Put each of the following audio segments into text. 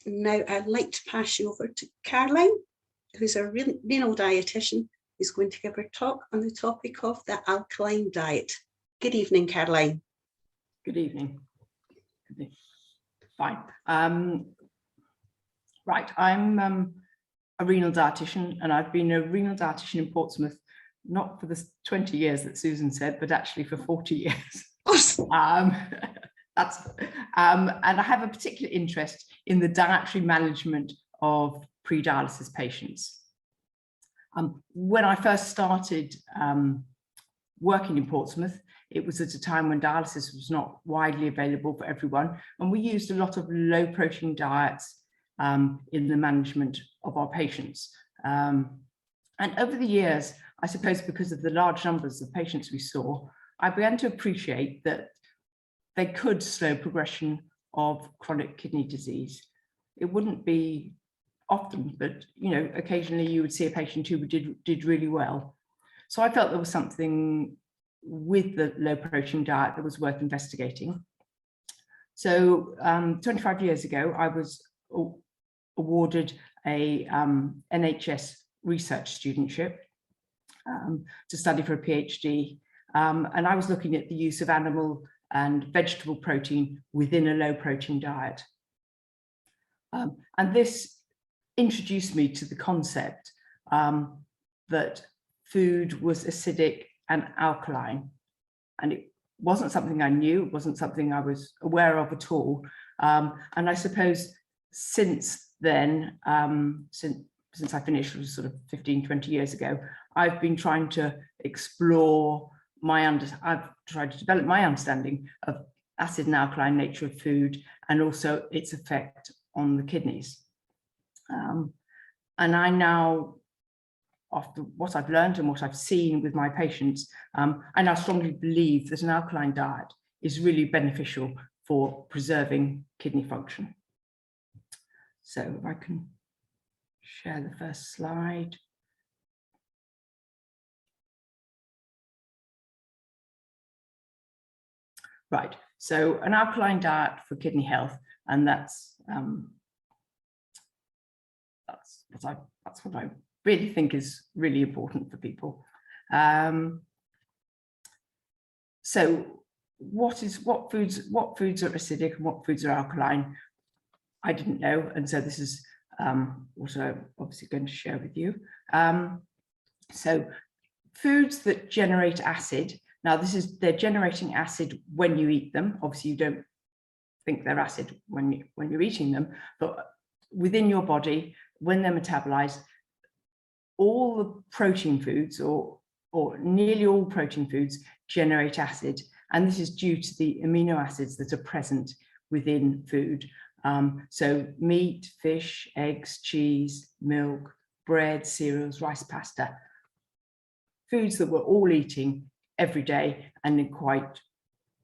Now I'd like to pass you over to Caroline, who's a renal dietitian, who's going to give her talk on the topic of the alkaline diet. Good evening, Caroline. Good evening. Fine. Right, I'm a renal dietitian, and I've been a renal dietitian in Portsmouth, not for the 20 years that Susan said, but actually for 40 years. Awesome. And I have a particular interest in the dietary management of pre-dialysis patients. When I first started working in Portsmouth, it was at a time when dialysis was not widely available for everyone, and we used a lot of low protein diets in the management of our patients. And over the years, I suppose because of the large numbers of patients we saw, I began to appreciate that they could slow progression of chronic kidney disease. It wouldn't be often, but occasionally you would see a patient who did really well. So I felt there was something with the low protein diet that was worth investigating. So 25 years ago, I was awarded a NHS research studentship to study for a PhD. And I was looking at the use of animal and vegetable protein within a low protein diet. And this introduced me to the concept that food was acidic and alkaline. And it wasn't something I knew, it wasn't something I was aware of at all. And I suppose since then, since I finished, it was sort of 15, 20 years ago, I've been trying to explore I've tried to develop my understanding of acid and alkaline nature of food and also its effect on the kidneys. And I now, after what I've learned and what I've seen with my patients, I now strongly believe that an alkaline diet is really beneficial for preserving kidney function. So if I can share the first slide. Right, so an alkaline diet for kidney health, and that's what I really think is really important for people. So what foods are acidic and what foods are alkaline? I didn't know, and so this is what I'm obviously going to share with you. So foods that generate acid. Now, they're generating acid when you eat them. Obviously, you don't think they're acid when you're eating them, but within your body, when they're metabolized, all the protein foods, or nearly all protein foods, generate acid. And this is due to the amino acids that are present within food. So meat, fish, eggs, cheese, milk, bread, cereals, rice, pasta, foods that we're all eating every day and in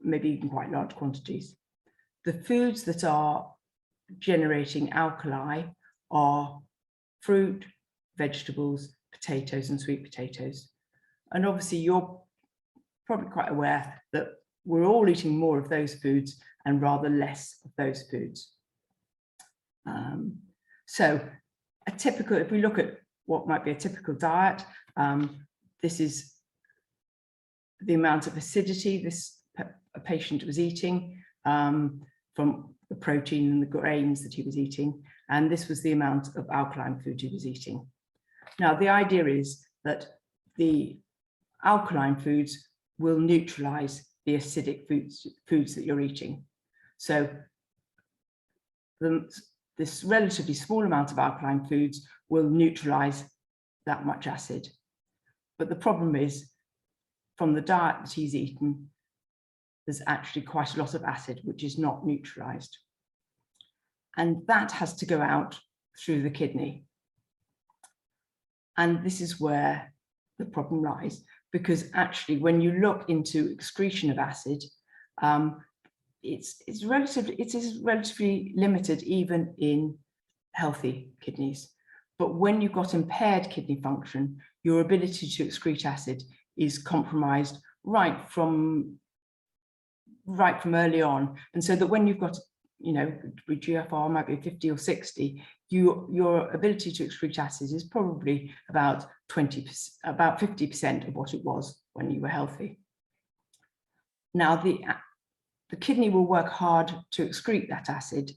maybe even quite large quantities. The foods that are generating alkali are fruit, vegetables, potatoes, and sweet potatoes. And obviously you're probably quite aware that we're all eating more of those foods and rather less of those foods. So if we look at what might be a typical diet, this is the amount of acidity a patient was eating from the protein and the grains that he was eating, and this was the amount of alkaline food he was eating. Now, the idea is that the alkaline foods will neutralize the acidic foods that you're eating. So this relatively small amount of alkaline foods will neutralize that much acid. But the problem is, from the diet that he's eaten, there's actually quite a lot of acid which is not neutralized. And that has to go out through the kidney. And this is where the problem lies, because actually when you look into excretion of acid, it is relatively limited even in healthy kidneys. But when you've got impaired kidney function, your ability to excrete acid is compromised right from early on. And so that when you've got with GFR might be 50 or 60, your ability to excrete acid is probably about 50% of what it was when you were healthy. Now, the kidney will work hard to excrete that acid,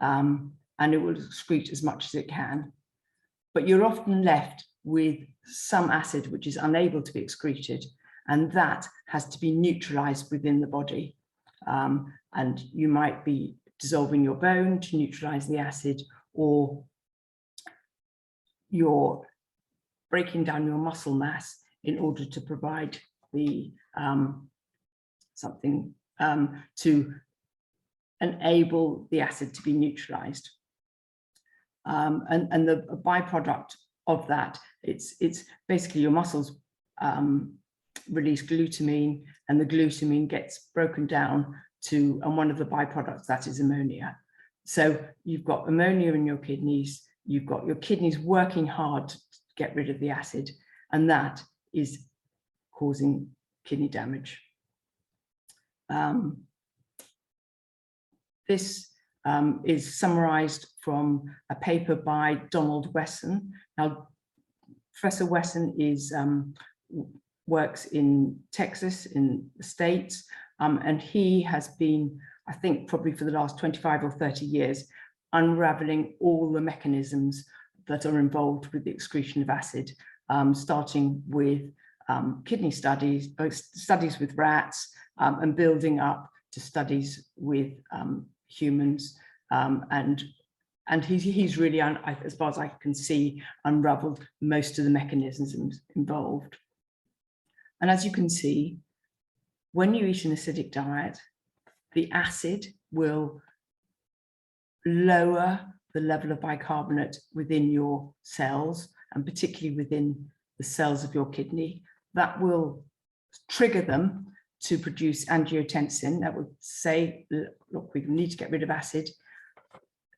and it will excrete as much as it can. But you're often left with some acid which is unable to be excreted, and that has to be neutralized within the body. And you might be dissolving your bone to neutralize the acid, or you're breaking down your muscle mass in order to provide the something to enable the acid to be neutralized. And the byproduct of that, it's basically your muscles release glutamine, and the glutamine gets broken down to, and one of the byproducts that is ammonia. So you've got ammonia in your kidneys, you've got your kidneys working hard to get rid of the acid, and that is causing kidney damage. This is summarized from a paper by Donald Wesson. Now, Professor Wesson works in Texas in the States, and he has been, I think, probably for the last 25 or 30 years, unraveling all the mechanisms that are involved with the excretion of acid, starting with kidney studies, studies with rats, and building up to studies with humans, and he's really, as far as I can see, unraveled most of the mechanisms involved. And as you can see, when you eat an acidic diet, the acid will lower the level of bicarbonate within your cells, and particularly within the cells of your kidney. That will trigger them to produce angiotensin. That would say, look, we need to get rid of acid.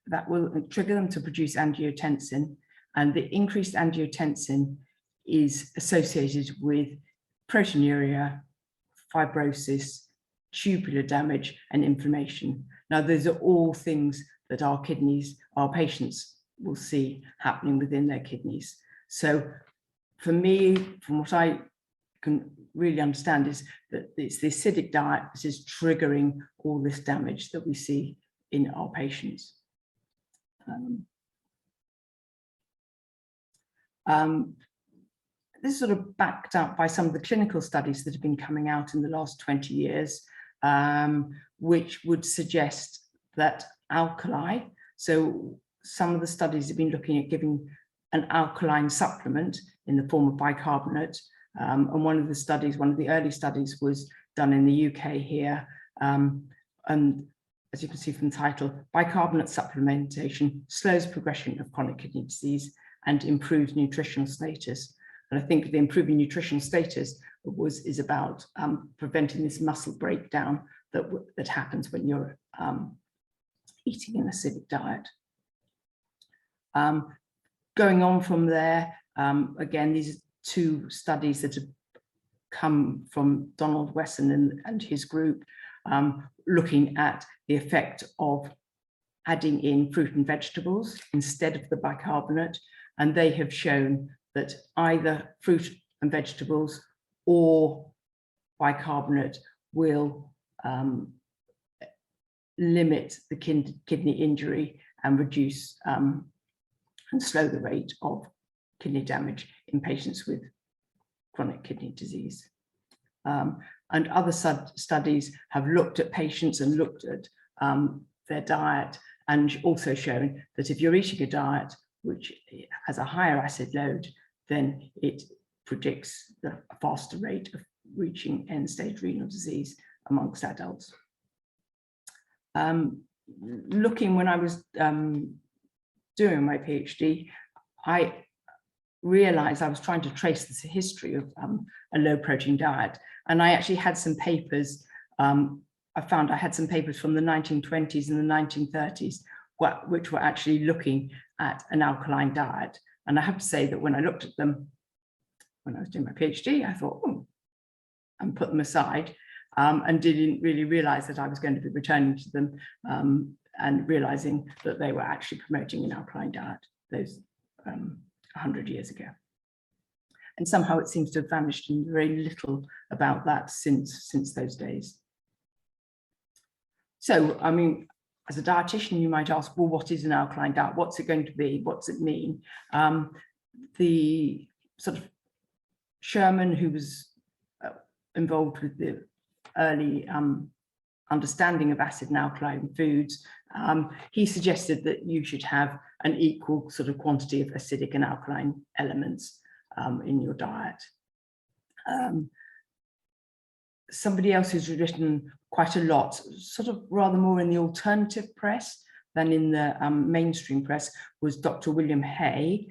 That will trigger them to produce angiotensin, and the increased angiotensin is associated with proteinuria, fibrosis, tubular damage, and inflammation. Now, those are all things that our kidneys, our patients, will see happening within their kidneys. So for me, from what I can really understand, is that it's the acidic diet that is triggering all this damage that we see in our patients. This is sort of backed up by some of the clinical studies that have been coming out in the last 20 years, which would suggest that alkali, so some of the studies have been looking at giving an alkaline supplement in the form of bicarbonate, and one of the early studies was done in the UK here, and as you can see from the title, bicarbonate supplementation slows progression of chronic kidney disease and improves nutritional status. And I think the improving nutritional status is about preventing this muscle breakdown that happens when you're eating an acidic diet. Going on from there, again, these are two studies that have come from Donald Wesson and his group, looking at the effect of adding in fruit and vegetables instead of the bicarbonate. And they have shown that either fruit and vegetables or bicarbonate will limit the kidney injury and reduce and slow the rate of kidney damage in patients with chronic kidney disease. And other studies have looked at patients and looked at their diet, and also shown that if you're eating a diet which has a higher acid load, then it predicts a faster rate of reaching end-stage renal disease amongst adults. Looking, when I was doing my PhD, I realized I was trying to trace the history of a low protein diet. And I actually had some papers, I found I had some papers from the 1920s and the 1930s, which were actually looking at an alkaline diet. And I have to say that when I looked at them, when I was doing my PhD, I thought, oh, and put them aside, and didn't really realize that I was going to be returning to them and realizing that they were actually promoting an alkaline diet those 100 years ago. And somehow it seems to have vanished, and very little about that since those days. So, I mean, as a dietitian, you might ask, well, what is an alkaline diet? What's it going to be? What's it mean? The sort of Sherman, who was involved with the early understanding of acid and alkaline foods, he suggested that you should have an equal sort of quantity of acidic and alkaline elements in your diet. Somebody else who's written quite a lot, sort of rather more in the alternative press than in the mainstream press, was Dr. William Hay,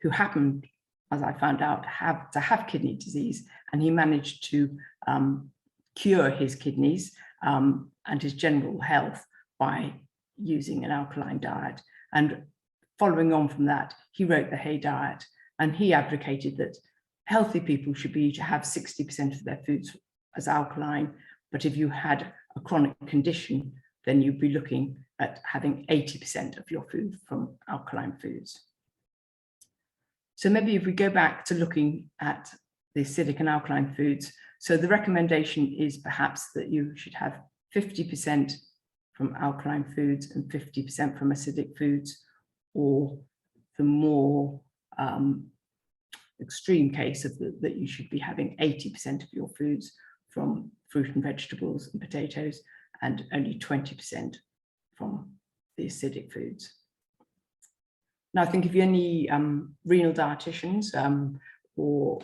who happened, as I found out, to have kidney disease, and he managed to cure his kidneys and his general health by using an alkaline diet. And following on from that, he wrote the Hay diet, and he advocated that healthy people should be to have 60% of their foods as alkaline, but if you had a chronic condition, then you'd be looking at having 80% of your food from alkaline foods. So maybe if we go back to looking at the acidic and alkaline foods, so the recommendation is perhaps that you should have 50% from alkaline foods and 50% from acidic foods, or the more extreme case of that you should be having 80% of your foods from fruit and vegetables and potatoes, and only 20% from the acidic foods. Now, I think if you're any renal dietitians or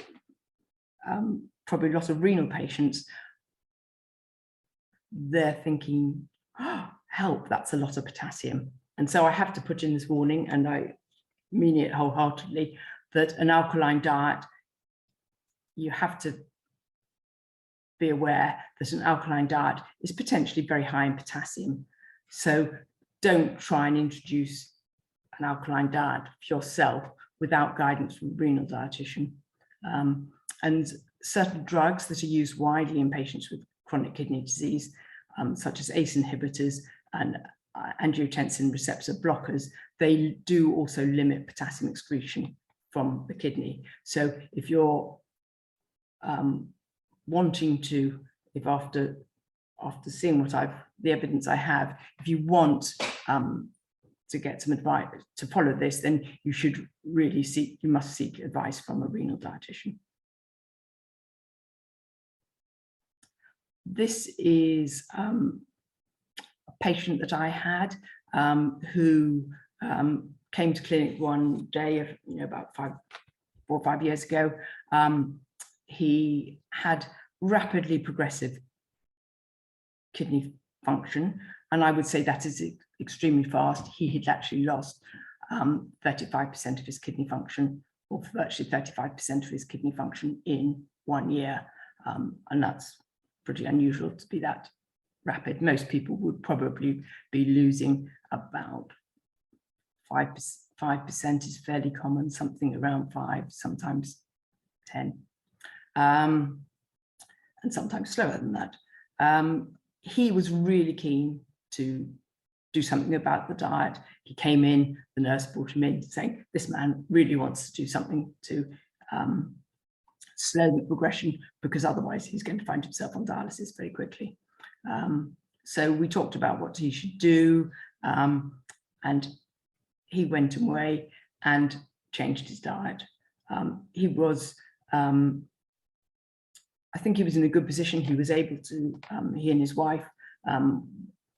probably a lot of renal patients, they're thinking, oh, help, that's a lot of potassium. And so I have to put in this warning, and I mean it wholeheartedly, that an alkaline diet, you have to be aware that an alkaline diet is potentially very high in potassium. So don't try and introduce an alkaline diet for yourself without guidance from a renal dietitian. And certain drugs that are used widely in patients with chronic kidney disease, such as ACE inhibitors and angiotensin receptor blockers, they do also limit potassium excretion from the kidney. So if you're wanting to, if after seeing the evidence I have, if you want to get some advice to follow this, then you should really must seek advice from a renal dietitian. This is a patient that I had who came to clinic one day, about 4 or 5 years ago. He had rapidly progressive kidney function, and I would say that is extremely fast. He had actually lost 35% of his kidney function, or virtually 35% of his kidney function in 1 year, and that's pretty unusual to be that rapid. Most people would probably be losing about 5% is fairly common, something around 5, sometimes 10. And sometimes slower than that. He was really keen to do something about the diet. He came in, the nurse brought him in saying, this man really wants to do something to slow the progression, because otherwise he's going to find himself on dialysis very quickly. So we talked about what he should do, and he went away and changed his diet. He was I think he was in a good position. He was able to, he and his wife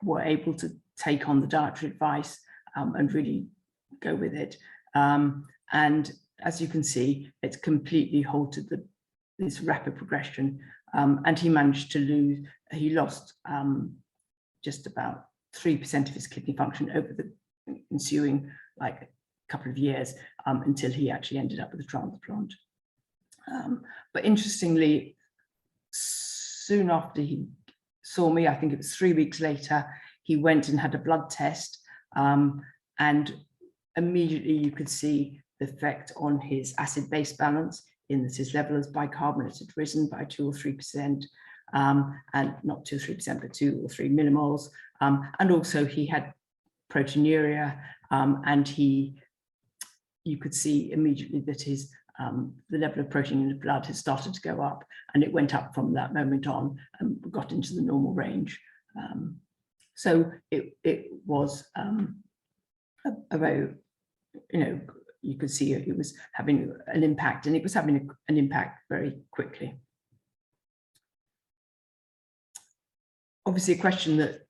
were able to take on the dietary advice and really go with it. And as you can see, it's completely halted this rapid progression. And he managed to he lost just about 3% of his kidney function over the ensuing couple of years until he actually ended up with a transplant. But interestingly, soon after he saw me, I think it was 3 weeks later, he went and had a blood test, and immediately you could see the effect on his acid-base balance, in that his level of bicarbonate had risen by 2 or 3%, and not 2 or 3%, but 2 or 3 millimoles. And also he had proteinuria, and you could see immediately that the level of protein in the blood has started to go up, and it went up from that moment on and got into the normal range. So it was a very, you could see it was having an impact, and it was having an impact very quickly. Obviously, a question that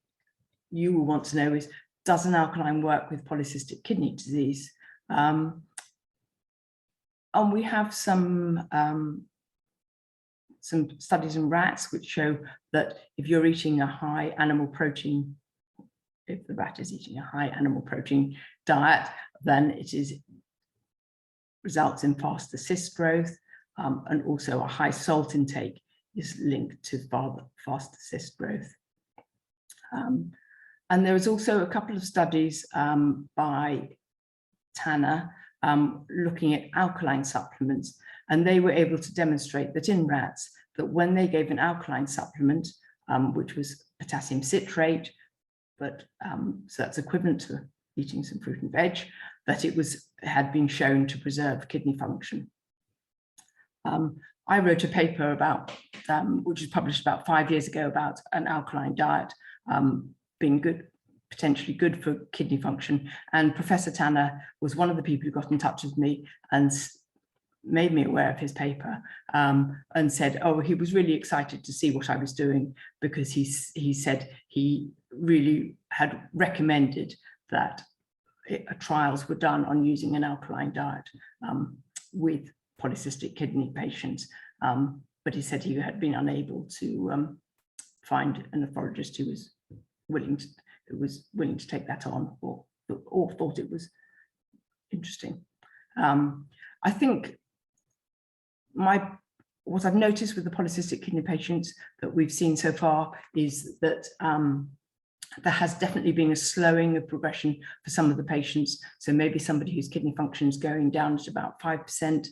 you will want to know is, does an alkaline work with polycystic kidney disease? And we have some studies in rats which show that if you're eating a high animal protein, if the rat is eating a high animal protein diet, then results in faster cyst growth, and also a high salt intake is linked to faster cyst growth. And there is also a couple of studies by Tanner looking at alkaline supplements, and they were able to demonstrate that in rats, that when they gave an alkaline supplement, which was potassium citrate, but so that's equivalent to eating some fruit and veg, that it had been shown to preserve kidney function. I wrote a paper about, which was published about 5 years ago, about an alkaline diet being good, potentially good for kidney function. And Professor Tanner was one of the people who got in touch with me and made me aware of his paper, and said, oh, he was really excited to see what I was doing, because he said he really had recommended that trials were done on using an alkaline diet with polycystic kidney patients, but he said he had been unable to find a nephrologist who was willing to take that on, or thought it was interesting. I think what I've noticed with the polycystic kidney patients that we've seen so far is that there has definitely been a slowing of progression for some of the patients. So maybe somebody whose kidney function is going down at about 5%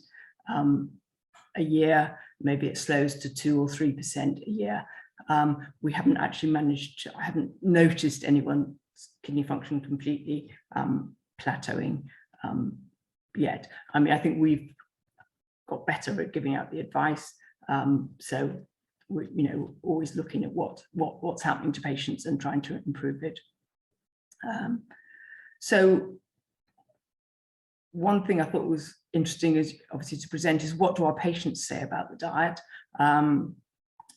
a year, maybe it slows to 2 or 3% a year. We haven't actually I haven't noticed anyone's kidney function completely plateauing yet. I mean, I think we've got better at giving out the advice. So we're, always looking at what's happening to patients and trying to improve it. So one thing I thought was interesting is obviously to present is, what do our patients say about the diet?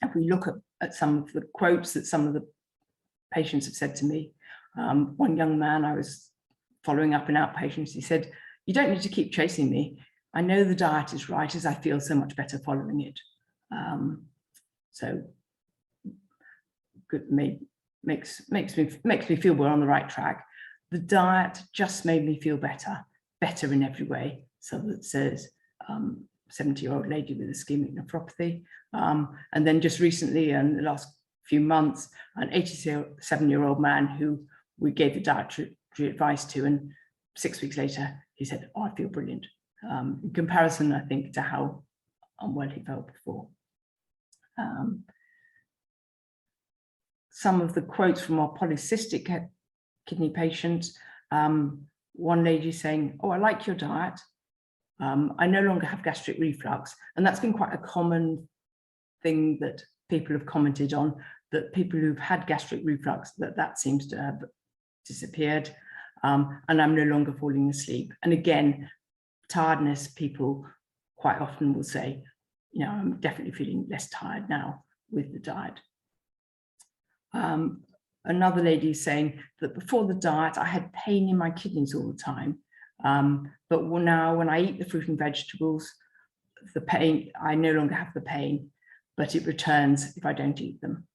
If we look at some of the quotes that some of the patients have said to me, one young man I was following up in outpatients, he said, "You don't need to keep chasing me. I know the diet is right, as I feel so much better following it." So good, makes me feel we're on the right track. The diet just made me feel better in every way. So that says 70-year-old lady with ischemic nephropathy. And then just recently, in the last few months, an 87-year-old man who we gave the dietary advice to, and 6 weeks later, he said, "Oh, I feel brilliant." In comparison, I think, to how unwell he felt before. Some of the quotes from our polycystic kidney patients, one lady saying, "Oh, I like your diet. I no longer have gastric reflux." And that's been quite a common thing that people have commented on, that people who've had gastric reflux, that seems to have disappeared. And I'm no longer falling asleep. And again, tiredness, people quite often will say, I'm definitely feeling less tired now with the diet. Another lady is saying that before the diet, I had pain in my kidneys all the time. But now when I eat the fruit and vegetables, the pain, I no longer have the pain, but it returns if I don't eat them.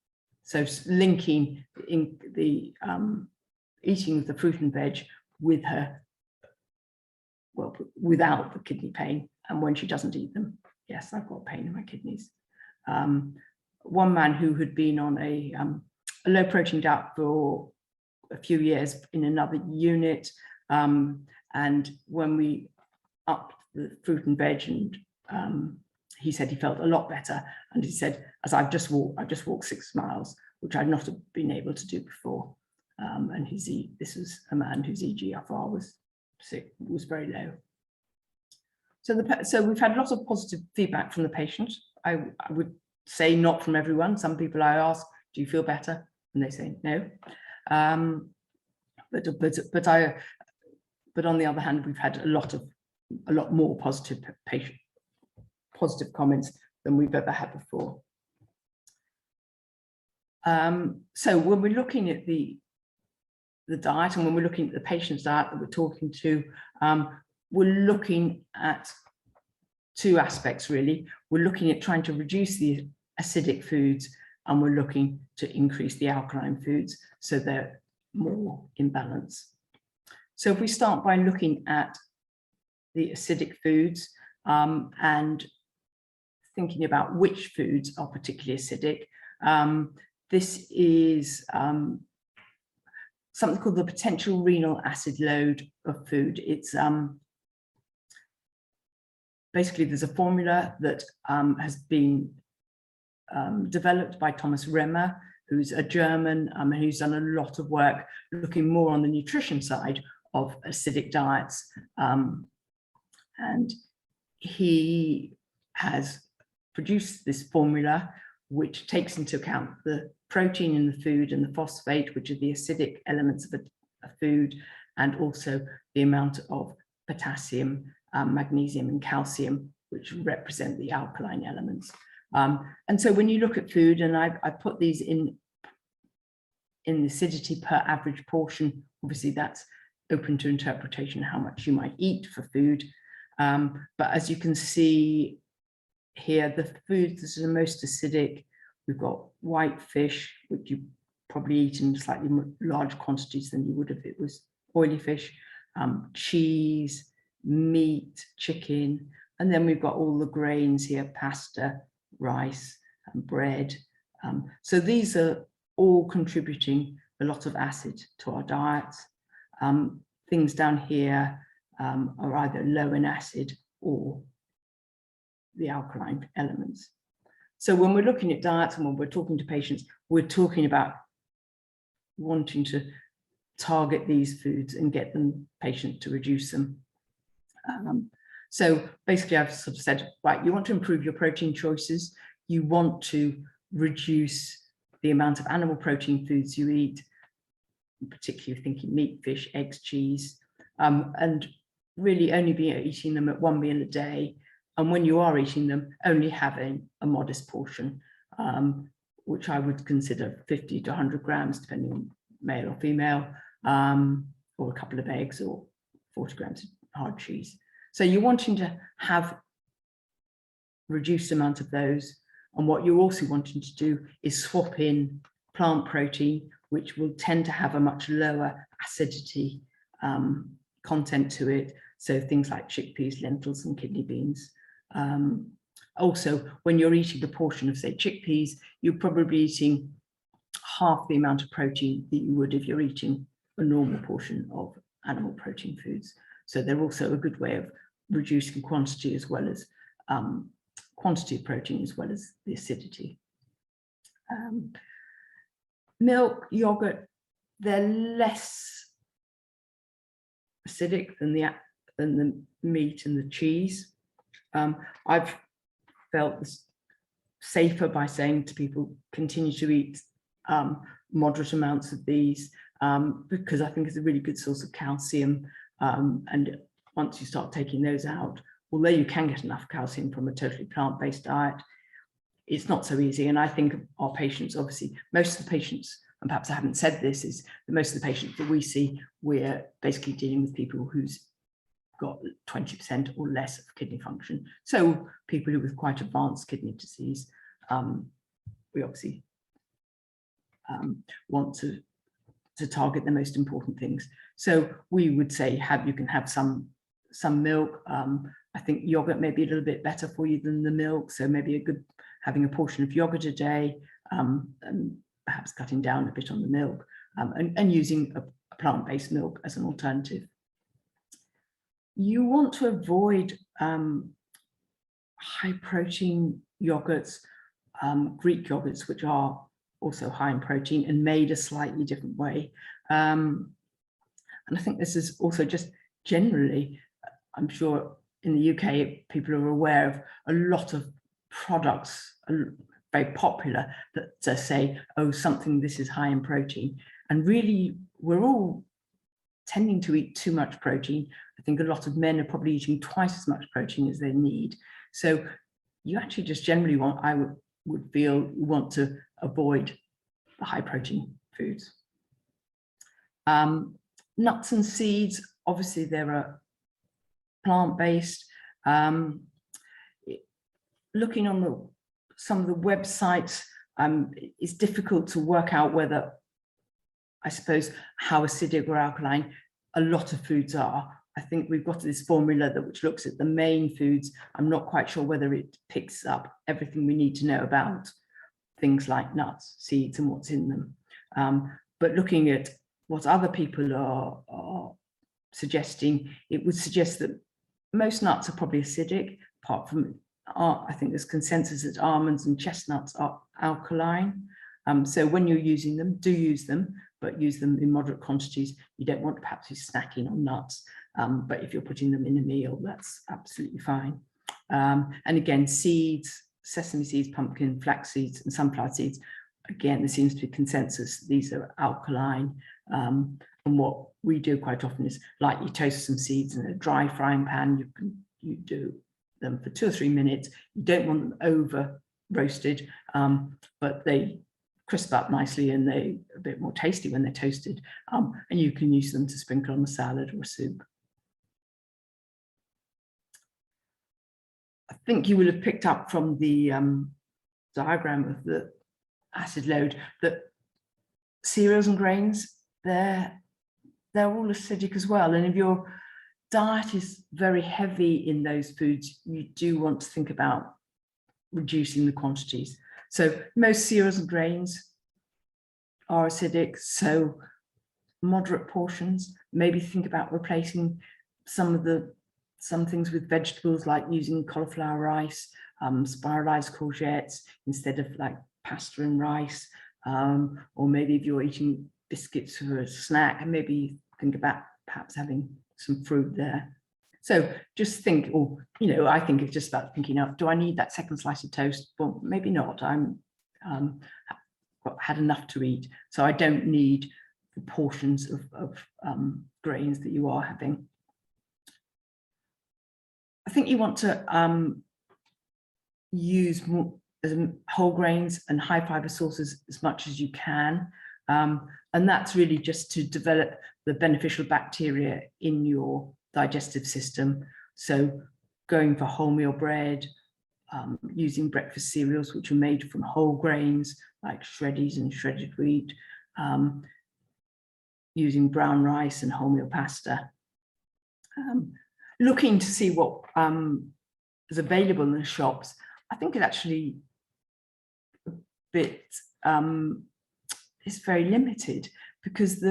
So linking in the eating of the fruit and veg with her, well, without the kidney pain, and when she doesn't eat them, yes, I've got pain in my kidneys. One man who had been on a low protein diet for a few years in another unit, and when we upped the fruit and veg, and he said he felt a lot better, and he said, as I've just walked 6 miles, which I'd not been able to do before. and this was a man whose eGFR was very low. So we've had a lot of positive feedback from the patient. I would say not from everyone. Some people I ask, do you feel better? And they say no. But on the other hand, we've had a lot more positive comments than we've ever had before. So when we're looking at the diet, and when we're looking at the patient's diet that we're talking to, we're looking at two aspects really. We're looking at trying to reduce the acidic foods, and we're looking to increase the alkaline foods so they're more in balance. So if we start by looking at the acidic foods and thinking about which foods are particularly acidic, this is something called the potential renal acid load of food. It's basically, there's a formula that has been developed by Thomas Remmer, who's a German and who's done a lot of work looking more on the nutrition side of acidic diets. And he has produced this formula which takes into account the protein in the food and the phosphate, which are the acidic elements of a food, and also the amount of potassium, magnesium and calcium, which represent the alkaline elements. And so when you look at food, and I put these in the acidity per average portion, obviously that's open to interpretation how much you might eat for food. But as you can see here, the foods that are most acidic, we've got white fish, which you probably eat in slightly larger quantities than you would if it was oily fish, cheese, meat, chicken, and then we've got all the grains here, pasta, rice, and bread. So these are all contributing a lot of acid to our diets. Things down here are either low in acid or the alkaline elements. So when we're looking at diets and when we're talking to patients, we're talking about wanting to target these foods and get them patient to reduce them. So basically I've sort of said, right, you want to improve your protein choices. You want to reduce the amount of animal protein foods you eat, particularly thinking meat, fish, eggs, cheese, and really only be eating them at one meal a day. And when you are eating them, only having a modest portion, which I would consider 50 to 100 grams, depending on male or female, or a couple of eggs or 40 grams of hard cheese. So you're wanting to have reduced amount of those. And what you're also wanting to do is swap in plant protein, which will tend to have a much lower acidity content to it. So things like chickpeas, lentils, and kidney beans. Also, when you're eating a portion of, say, chickpeas, you're probably eating half the amount of protein that you would if you're eating a normal portion of animal protein foods. So they're also a good way of reducing quantity as well as quantity of protein as well as the acidity. Milk, yogurt, they're less acidic than the meat and the cheese. I've felt this safer by saying to people, continue to eat moderate amounts of these, because I think it's a really good source of calcium. And once you start taking those out, although you can get enough calcium from a totally plant-based diet, it's not so easy. And I think our patients, obviously, most of the patients, and perhaps I haven't said this, is that most of the patients that we see, we're basically dealing with people who's got 20% or less of kidney function. So people who with quite advanced kidney disease, we obviously want to target the most important things. So we would say you can have some milk. I think yogurt may be a little bit better for you than the milk. So maybe having a portion of yogurt a day, and perhaps cutting down a bit on the milk, and using a plant-based milk as an alternative. You want to avoid high protein yogurts, Greek yogurts, which are also high in protein and made a slightly different way. And I think this is also just generally, I'm sure in the UK, people are aware of a lot of products are very popular that say, oh, something, this is high in protein. And really, we're all tending to eat too much protein. I think a lot of men are probably eating twice as much protein as they need. So you actually just generally want, I would feel, you want to avoid the high protein foods. Nuts and seeds, obviously there are plant-based. Looking on some of the websites, it's difficult to work out whether, I suppose, how acidic or alkaline a lot of foods are. I think we've got this formula which looks at the main foods. I'm not quite sure whether it picks up everything we need to know about things like nuts, seeds, and what's in them. But looking at what other people are suggesting, it would suggest that most nuts are probably acidic, apart from, I think there's consensus that almonds and chestnuts are alkaline. So when you're using them, do use them, but use them in moderate quantities. You don't want to perhaps be snacking on nuts, but if you're putting them in a meal, that's absolutely fine. And again, seeds, sesame seeds, pumpkin, flax seeds, and sunflower seeds, again, there seems to be consensus. These are alkaline. And what we do quite often is lightly toast some seeds in a dry frying pan. You do them for 2 or 3 minutes. You don't want them over roasted, but they crisp up nicely and they're a bit more tasty when they're toasted. And you can use them to sprinkle on a salad or a soup. I think you will have picked up from the diagram of the acid load that cereals and grains, they're all acidic as well. And if your diet is very heavy in those foods, you do want to think about reducing the quantities. So most cereals and grains are acidic, so moderate portions. Maybe think about replacing some things with vegetables, like using cauliflower rice, spiralized courgettes instead of like pasta and rice, or maybe if you're eating biscuits for a snack, and maybe think about perhaps having some fruit there. So just think, or, you know, I think it's just about thinking out, do I need that second slice of toast? Well, maybe not. I'm had enough to eat, so I don't need the portions of grains that you are having. I think you want to use more whole grains and high fiber sources as much as you can. And that's really just to develop the beneficial bacteria in your digestive system. So going for wholemeal bread, using breakfast cereals which are made from whole grains like shreddies and shredded wheat, using brown rice and wholemeal pasta. Looking to see what is available in the shops, I think it actually a bit is very limited, because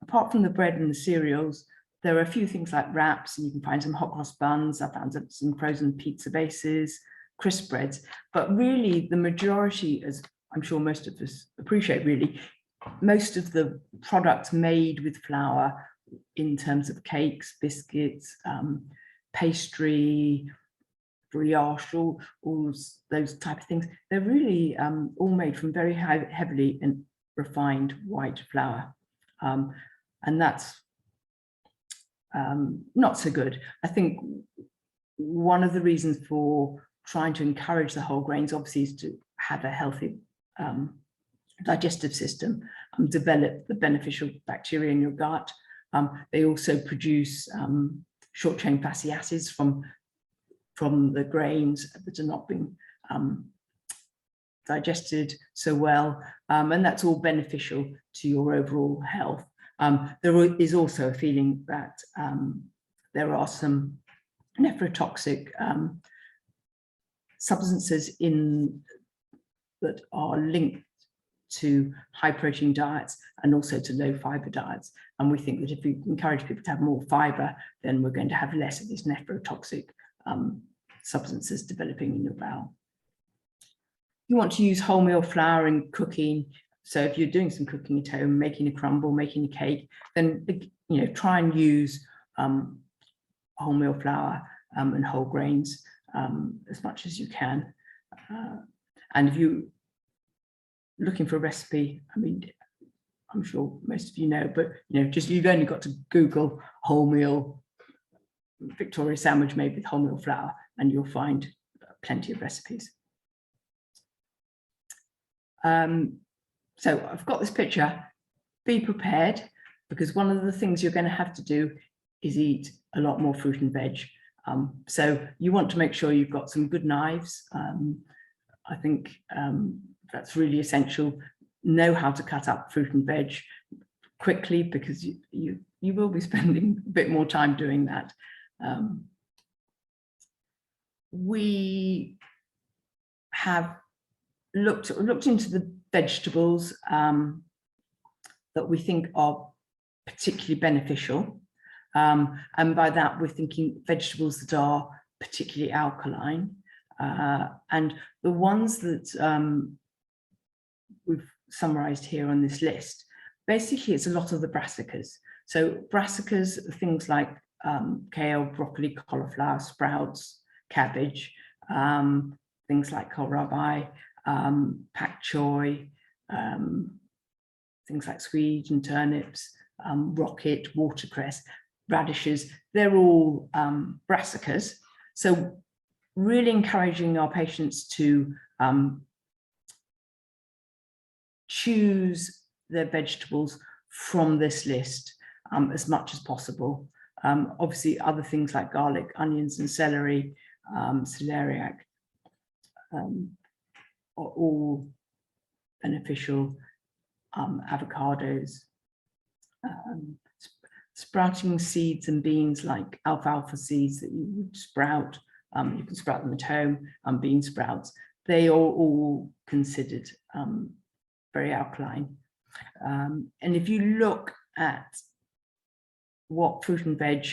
apart from the bread and the cereals, there are a few things like wraps, and you can find some hot cross buns. I found some frozen pizza bases, crisp breads, but really the majority, as I'm sure most of us appreciate, really, most of the products made with flour in terms of cakes, biscuits, pastry, brioche, all those type of things, they're really all made from very heavily and refined white flour. And that's not so good. I think one of the reasons for trying to encourage the whole grains obviously is to have a healthy digestive system, develop the beneficial bacteria in your gut. They also produce short chain fatty acids from the grains that are not being digested so well, and that's all beneficial to your overall health. There is also a feeling that there are some nephrotoxic substances that are linked to high protein diets and also to low fiber diets. And we think that if we encourage people to have more fiber, then we're going to have less of these nephrotoxic substances developing in your bowel. You want to use wholemeal flour in cooking. So if you're doing some cooking at home, making a crumble, making a cake, then try and use wholemeal flour and whole grains as much as you can. And if you're looking for a recipe, I mean, I'm sure most of you know, but you've only got to Google wholemeal Victoria sandwich made with wholemeal flour, and you'll find plenty of recipes. So I've got this picture. Be prepared, because one of the things you're going to have to do is eat a lot more fruit and veg. So you want to make sure you've got some good knives. I think that's really essential. Know how to cut up fruit and veg quickly, because you will be spending a bit more time doing that. We have looked into the vegetables that we think are particularly beneficial. And by that, we're thinking vegetables that are particularly alkaline. And the ones that we've summarized here on this list, basically it's a lot of the brassicas. So brassicas are things like kale, broccoli, cauliflower, sprouts, cabbage, things like kohlrabi, pak choy, things like swede and turnips, rocket, watercress, radishes. They're all brassicas. So really encouraging our patients to choose their vegetables from this list as much as possible. Obviously, other things like garlic, onions, and celery, celeriac, are all beneficial. Avocados, sprouting seeds and beans like alfalfa seeds that you would sprout. You can sprout them at home. Bean sprouts. They are all considered very alkaline. And if you look at what fruit and veg,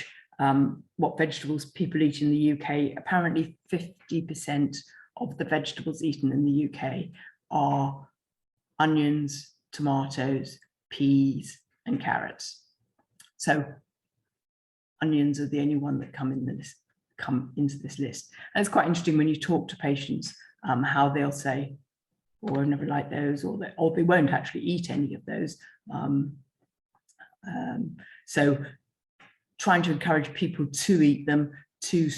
what vegetables people eat in the UK, apparently 50% of the vegetables eaten in the UK are onions, tomatoes, peas, and carrots. So onions are the only one that come into this list. And it's quite interesting when you talk to patients how they'll say, "Oh, I've never liked those," or they won't actually eat any of those. So trying to encourage people to eat them, to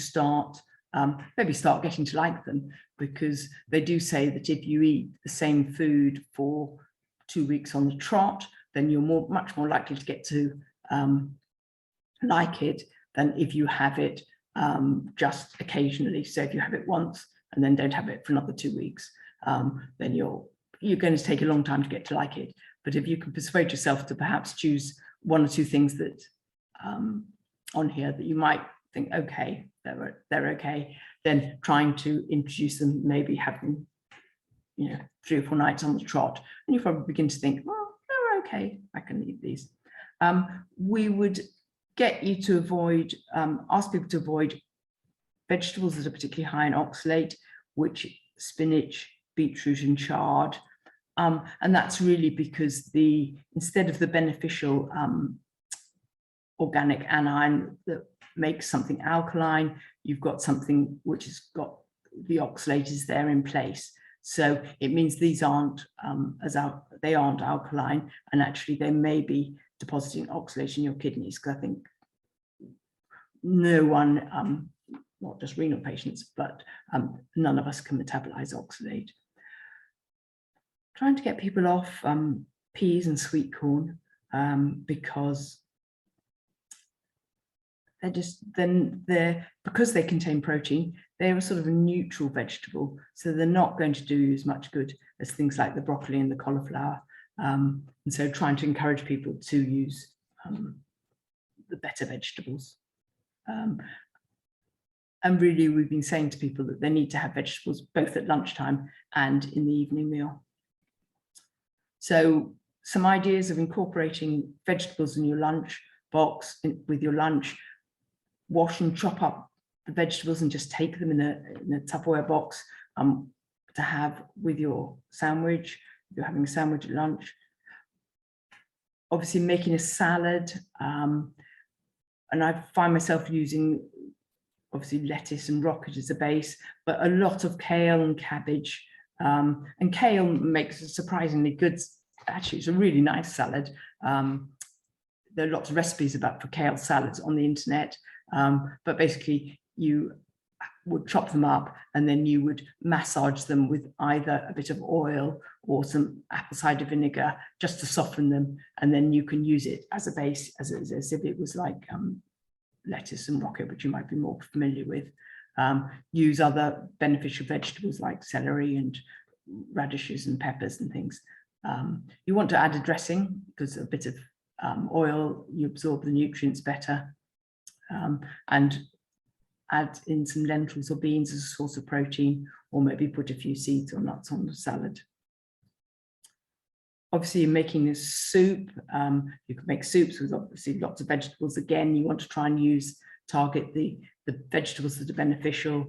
maybe start getting to like them, because they do say that if you eat the same food for 2 weeks on the trot, then you're much more likely to get to like it than if you have it just occasionally. So if you have it once and then don't have it for another 2 weeks, then you're going to take a long time to get to like it. But if you can persuade yourself to perhaps choose one or two things that on here that you might think, okay, they're okay, then trying to introduce them, maybe have them 3 or 4 nights on the trot, and you probably begin to think, well, they're okay, I can eat these. We would get you to avoid, ask people to avoid vegetables that are particularly high in oxalate, which spinach, beetroot, and chard. And that's really because instead of the beneficial organic anion that makes something alkaline, you've got something which has got the oxalate is there in place. So it means these aren't they aren't alkaline, and actually they may be depositing oxalate in your kidneys, because I think no one, not just renal patients, but none of us can metabolize oxalate. Trying to get people off peas and sweet corn, because because they contain protein, they're a sort of a neutral vegetable, so they're not going to do as much good as things like the broccoli and the cauliflower. And so trying to encourage people to use the better vegetables. And really, we've been saying to people that they need to have vegetables both at lunchtime and in the evening meal. So some ideas of incorporating vegetables in your lunch box with your lunch: wash and chop up the vegetables and just take them in a Tupperware box to have with your sandwich. if you're having a sandwich at lunch. Obviously making a salad, and I find myself using obviously lettuce and rocket as a base, but a lot of kale and cabbage. And kale makes a surprisingly good, actually it's a really nice salad. There are lots of recipes for kale salads on the internet, but basically you would chop them up and then you would massage them with either a bit of oil or some apple cider vinegar just to soften them, and then you can use it as a base, as if it was like lettuce and rocket, which you might be more familiar with. Use other beneficial vegetables like celery and radishes and peppers and things. You want to add a dressing because a bit of oil, you absorb the nutrients better, and add in some lentils or beans as a source of protein, or maybe put a few seeds or nuts on the salad. Obviously, making a soup, you can make soups with obviously lots of vegetables. Again, you want to try and target the vegetables that are beneficial,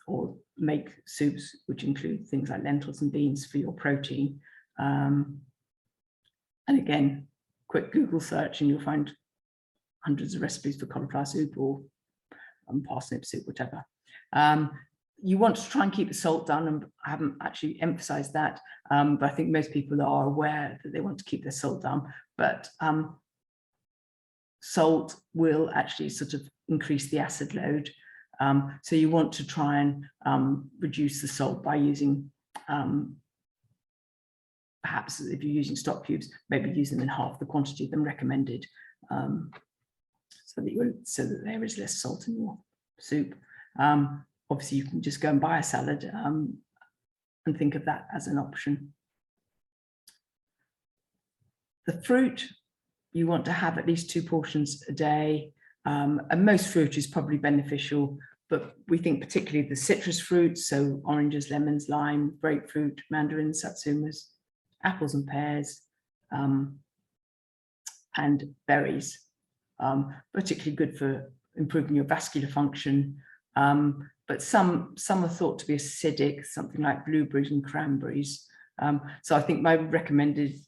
or make soups which include things like lentils and beans for your protein. And again, quick Google search and you'll find hundreds of recipes for cauliflower soup or parsnip soup, whatever. You want to try and keep the salt down, and I haven't actually emphasized that, but I think most people are aware that they want to keep their salt down, but salt will actually sort of increase the acid load. So you want to try and reduce the salt by using, perhaps if you're using stock cubes, maybe use them in half the quantity than recommended, so that there is less salt in your soup. Obviously, you can just go and buy a salad and think of that as an option. The fruit, you want to have at least 2 portions a day, and most fruit is probably beneficial, but we think particularly the citrus fruits, so oranges, lemons, lime, grapefruit, mandarins, satsumas, apples and pears, and berries, particularly good for improving your vascular function. But some are thought to be acidic, something like blueberries and cranberries. So I think my recommended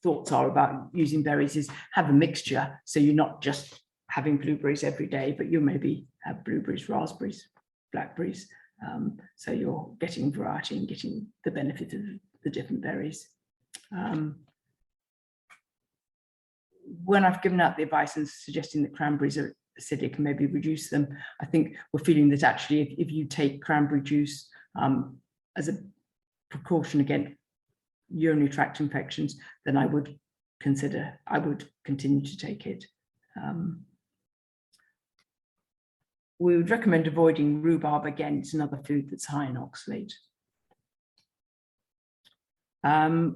thoughts are about using berries is have a mixture. So you're not just having blueberries every day, but you maybe have blueberries, raspberries, blackberries. So you're getting variety and getting the benefit of the different berries. When I've given out the advice and suggesting that cranberries are acidic and maybe reduce them, I think we're feeling that actually if you take cranberry juice as a precaution against urinary tract infections, then I would continue to take it. We would recommend avoiding rhubarb. Again, it's another food that's high in oxalate. I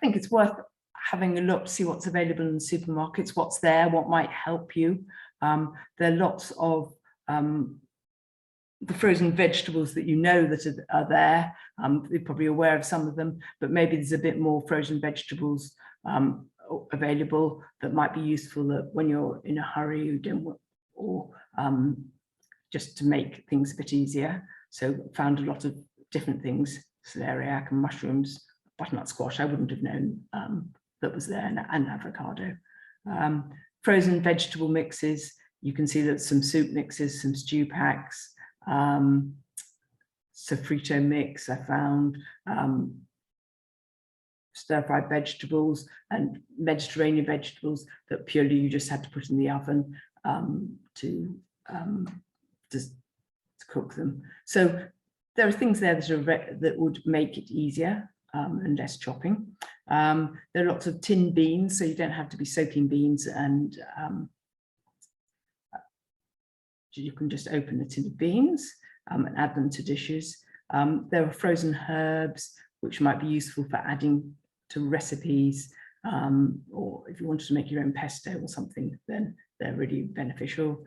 think it's worth having a look to see what's available in the supermarkets, what's there, what might help you. There are lots of the frozen vegetables that you know that are there. You're probably aware of some of them, but maybe there's a bit more frozen vegetables available that might be useful when you're in a hurry, you don't want, or just to make things a bit easier. So found a lot of different things, celeriac and mushrooms, butternut squash, I wouldn't have known that was there, and avocado. Frozen vegetable mixes, you can see that some soup mixes, some stew packs, sofrito mix I found, stir-fried vegetables and Mediterranean vegetables that purely you just had to put in the oven to cook them. So there are things there that would make it easier and less chopping. There are lots of tinned beans, so you don't have to be soaking beans, and you can just open the tin of beans and add them to dishes. There are frozen herbs, which might be useful for adding to recipes, or if you wanted to make your own pesto or something, then they're really beneficial.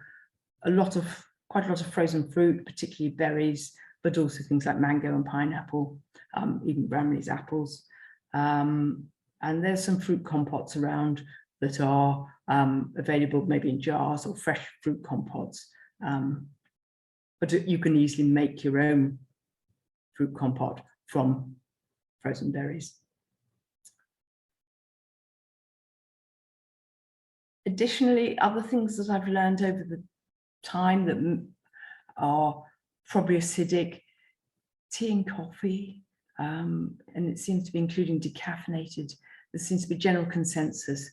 Quite a lot of frozen fruit, particularly berries, but also things like mango and pineapple, even Bramley's apples. And there's some fruit compotes around that are available maybe in jars, or fresh fruit compotes. But you can easily make your own fruit compote from frozen berries. Additionally, other things that I've learned over the time that are probably acidic, tea and coffee, and it seems to be including decaffeinated. There seems to be general consensus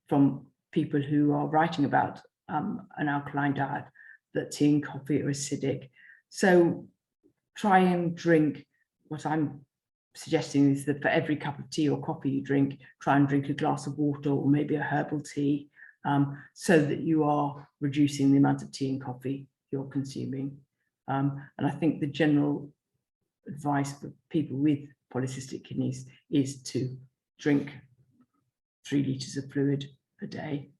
from people who are writing about an alkaline diet that tea and coffee are acidic. So try and drink, what I'm suggesting is that for every cup of tea or coffee you drink, try and drink a glass of water or maybe a herbal tea, so that you are reducing the amount of tea and coffee you're consuming. And I think the general advice for people with polycystic kidneys is to drink 3 litres of fluid a day.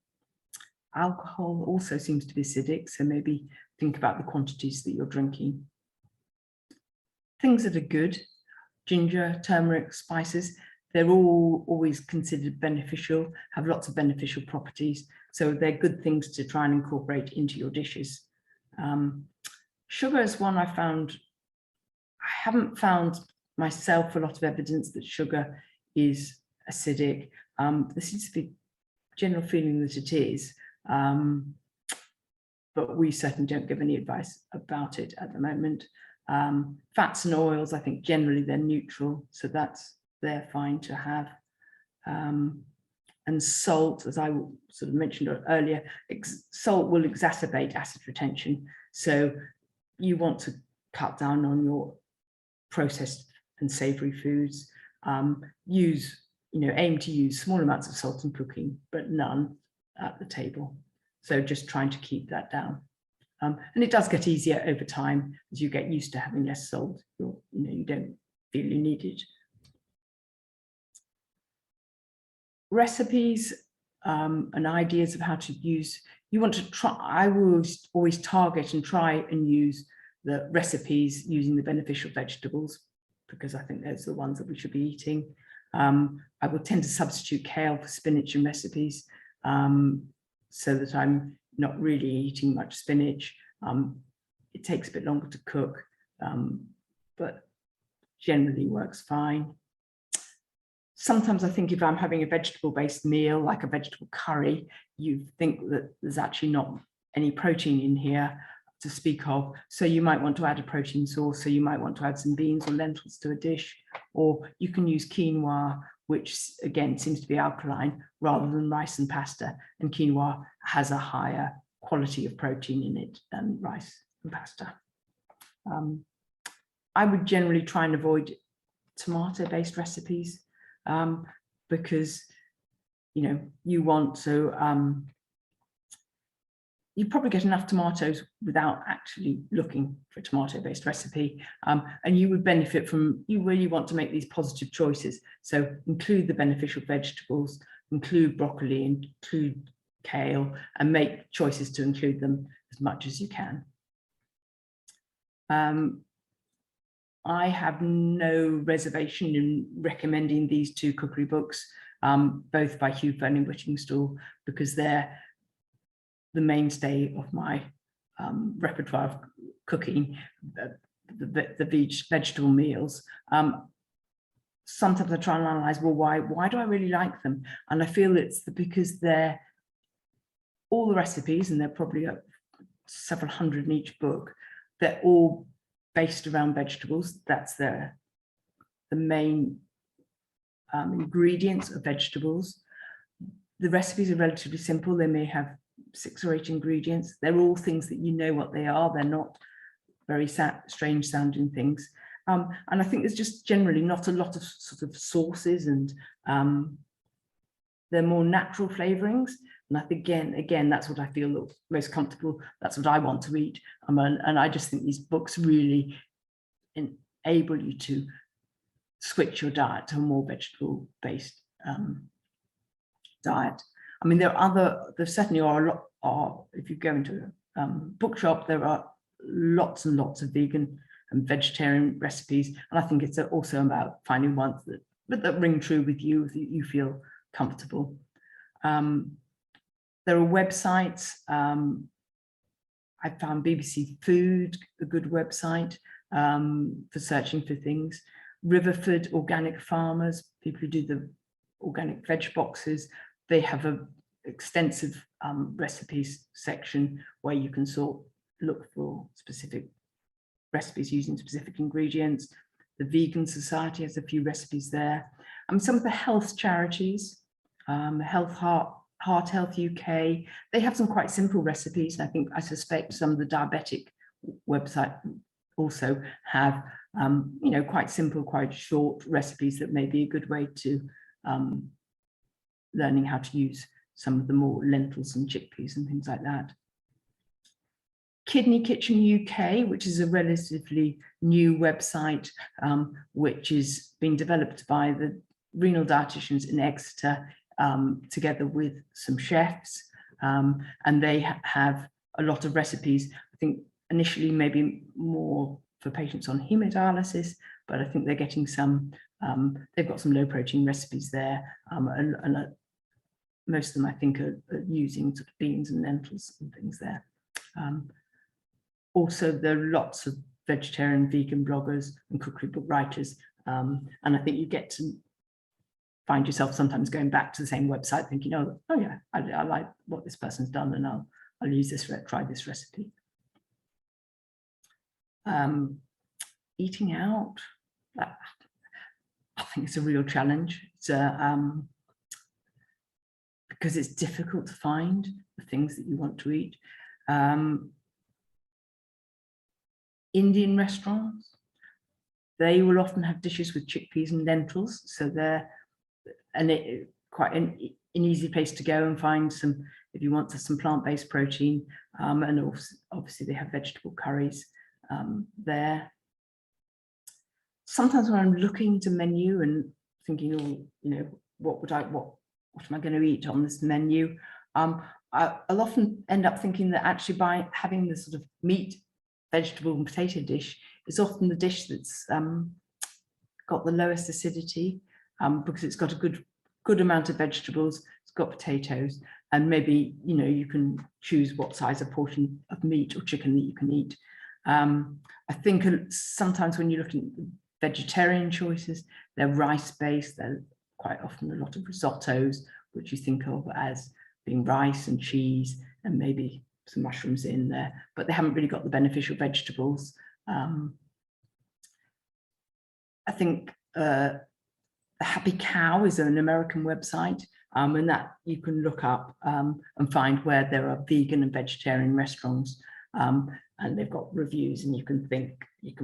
Alcohol also seems to be acidic, so maybe think about the quantities that you're drinking. Things that are good, ginger, turmeric, spices, they're all always considered beneficial, have lots of beneficial properties. So they're good things to try and incorporate into your dishes. Sugar is one I haven't found myself a lot of evidence that sugar is acidic. There seems to be general feeling that it is, but we certainly don't give any advice about it at the moment. Fats and oils, I think generally they're neutral, so they're fine to have. And salt, as I sort of mentioned earlier, salt will exacerbate acid retention. So you want to cut down on your processed and savoury foods. Aim to use small amounts of salt in cooking, but none at the table. So just trying to keep that down. And it does get easier over time as you get used to having less salt. You don't feel you need it. Recipes and ideas of how to use. You want to try. I will always target and try and use the recipes using the beneficial vegetables, because I think those are the ones that we should be eating. I will tend to substitute kale for spinach in recipes, so that I'm not really eating much spinach. It takes a bit longer to cook, but generally works fine. Sometimes I think if I'm having a vegetable-based meal, like a vegetable curry, you think that there's actually not any protein in here to speak of. So you might want to add a protein source. So you might want to add some beans or lentils to a dish, or you can use quinoa, which again seems to be alkaline, rather than rice and pasta. And quinoa has a higher quality of protein in it than rice and pasta. I would generally try and avoid tomato-based recipes, because you want to you probably get enough tomatoes without actually looking for a tomato-based recipe, and you would benefit from, you really want to make these positive choices. So include the beneficial vegetables, include broccoli, include kale, and make choices to include them as much as you can. I have no reservation in recommending these 2 cookery books, both by Hugh Fern and Whittingstall, because they're the mainstay of my repertoire of cooking, the vegetable meals. Sometimes I try and analyze, well, why do I really like them? And I feel it's because they're all the recipes, and they're probably several hundred in each book, they're all based around vegetables. That's the main ingredients of vegetables. The recipes are relatively simple. They may have 6 or 8 ingredients. They're all things that you know what they are. They're not very strange sounding things. And I think there's just generally not a lot of sort of sauces, and they're more natural flavorings. And I think again, that's what I feel most comfortable. That's what I want to eat. And I just think these books really enable you to switch your diet to a more vegetable-based diet. I mean, there certainly are a lot. If you go into a bookshop, there are lots and lots of vegan and vegetarian recipes. And I think it's also about finding ones that ring true with you, that you feel comfortable. There are websites. I found BBC Food a good website. for searching for things. Riverford Organic Farmers, people who do the organic veg boxes, they have a extensive recipes section where you can look for specific recipes using specific ingredients. The Vegan Society has a few recipes there. Some of the health charities, Heart Health UK, they have some quite simple recipes. And I suspect some of the diabetic website also have, quite simple, quite short recipes that may be a good way to learning how to use some of the more lentils and chickpeas and things like that. Kidney Kitchen UK, which is a relatively new website, which is being developed by the renal dietitians in Exeter, together with some chefs, and they have a lot of recipes. I think initially maybe more for patients on hemodialysis, but I think they're getting some, they've got some low protein recipes there, and most of them I think are using sort of beans and lentils and things there. Also, there are lots of vegetarian, vegan bloggers and cookery book writers, and I think you get to find yourself sometimes going back to the same website thinking, oh yeah, I like what this person's done, and I'll use this, try this recipe. Eating out, I think it's a real challenge. It's because it's difficult to find the things that you want to eat. Indian restaurants, they will often have dishes with chickpeas and lentils, so they're quite an easy place to go and find some, if you want some plant-based protein, and also, obviously they have vegetable curries there. Sometimes when I'm looking at a menu and thinking, what am I going to eat on this menu? I'll often end up thinking that actually by having the sort of meat, vegetable and potato dish is often the dish that's got the lowest acidity, because it's got a good amount of vegetables, it's got potatoes, and maybe you can choose what size of portion of meat or chicken that you can eat. I think sometimes when you're looking at vegetarian choices, they're rice-based. They're quite often a lot of risottos, which you think of as being rice and cheese and maybe some mushrooms in there, but they haven't really got the beneficial vegetables. I think The Happy Cow is an American website, and that you can look up and find where there are vegan and vegetarian restaurants, and they've got reviews, and you can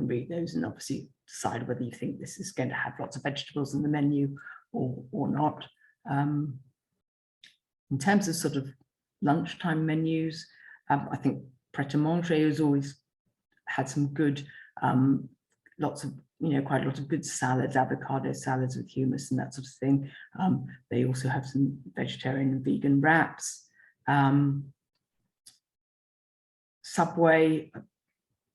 read those and obviously decide whether you think this is going to have lots of vegetables in the menu or not. In terms of sort of lunchtime menus, I think Pret a Manger has always had some good, quite a lot of good salads, avocado salads with hummus and that sort of thing. They also have some vegetarian and vegan wraps. Subway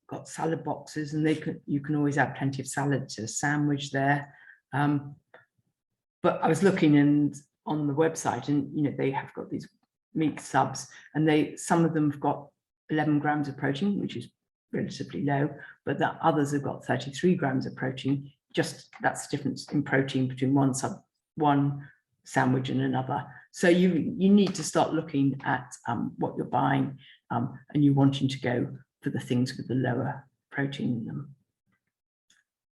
got salad boxes, and you can always add plenty of salad to a sandwich there. But I was looking on the website, and they have got these meat subs, and some of them have got 11 grams of protein, which is relatively low, but the others have got 33 grams of protein. Just that's the difference in protein between one sandwich and another. So you need to start looking at what you're buying, and you're wanting to go for the things with the lower protein in them.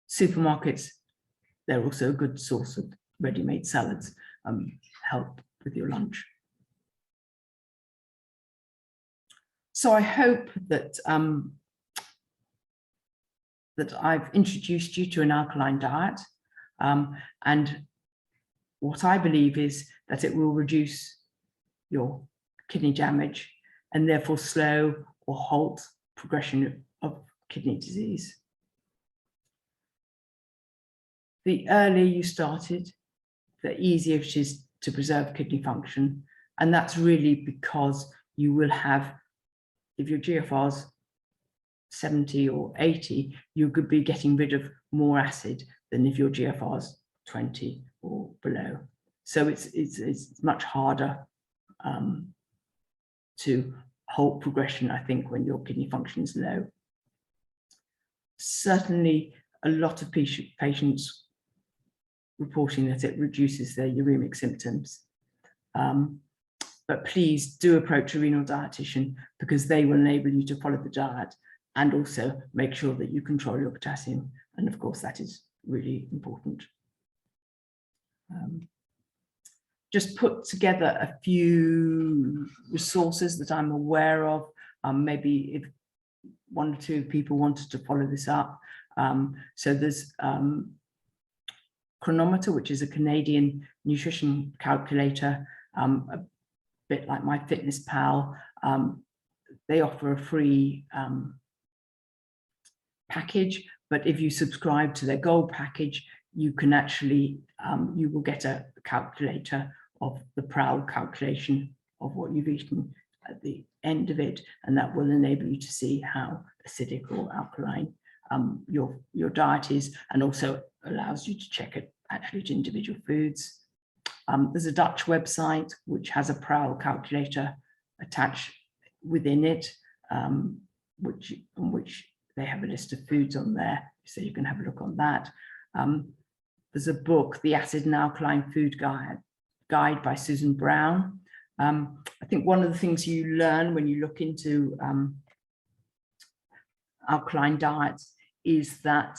Supermarkets, they're also a good source of ready-made salads, help with your lunch. So I hope that that I've introduced you to an alkaline diet, and what I believe is that it will reduce your kidney damage and therefore slow or halt progression of kidney disease. The earlier you started, the easier it is to preserve kidney function, and that's really because you will have, if your GFR's 70 or 80, you could be getting rid of more acid than if your GFR's 20 or below. So it's much harder to halt progression, I think, when your kidney function is low. certainly a lot of patients reporting that it reduces their uremic symptoms. But please do approach a renal dietitian, because they will enable you to follow the diet and also make sure that you control your potassium. And of course, that is really important. Just put together a few resources that I'm aware of. Maybe if one or two people wanted to follow this up. So there's Chronometer, which is a Canadian nutrition calculator, a bit like MyFitnessPal. They offer a free package, but if you subscribe to their gold package, you can actually, you will get a calculator of the proud calculation of what you've eaten at the end of it, and that will enable you to see how acidic or alkaline your diet is, and also allows you to check it actually to individual foods. There's a Dutch website which has a proud calculator attached within it, which they have a list of foods on there, so you can have a look on that. There's a book, The Acid and Alkaline Food Guide by Susan Brown. I think one of the things you learn when you look into alkaline diets is that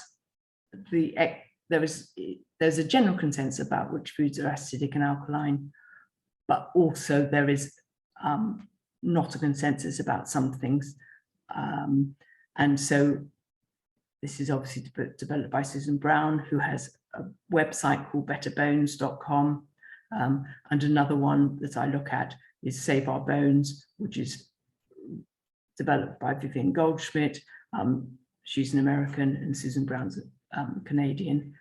there's a general consensus about which foods are acidic and alkaline, but also there is not a consensus about some things. And so this is obviously developed by Susan Brown, who has a website called betterbones.com. And another one that I look at is Save Our Bones, which is developed by Vivian Goldschmidt. She's an American and Susan Brown's Canadian.